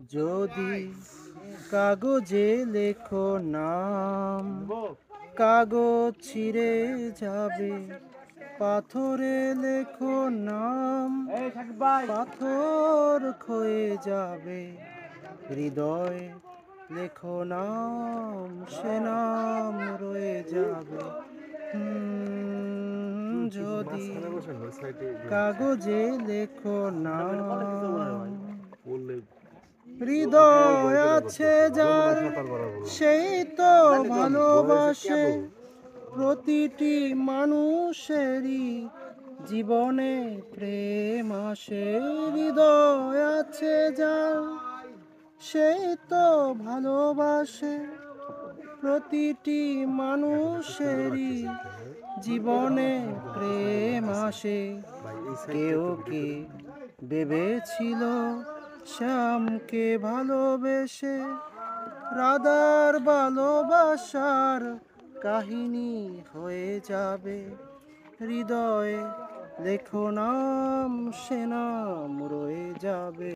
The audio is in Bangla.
যদি কাগজে লেখো নাম, কাগজ ছিঁড়ে যাবে। পাথরে লেখো নাম, পাথর ক্ষয়ে যাবে। হৃদয়ে লেখো নাম, সে নাম রয়ে যাবে। যদি কাগজে লেখো নাম, হৃদয় আছে যার সেই তো ভালোবাসে। প্রতিটি মানুষেরই জীবনে প্রেম আসে। হৃদয় আছে যার সেই তো ভালোবাসে। প্রতিটি মানুষেরই জীবনে প্রেম আসে। কেউ কি ভেবেছিল শ্যামকে ভালোবেসে রাধার ভালোবাসার কাহিনী হয়ে যাবে। হৃদয়ে লেখো নাম, সে নাম রয়ে যাবে।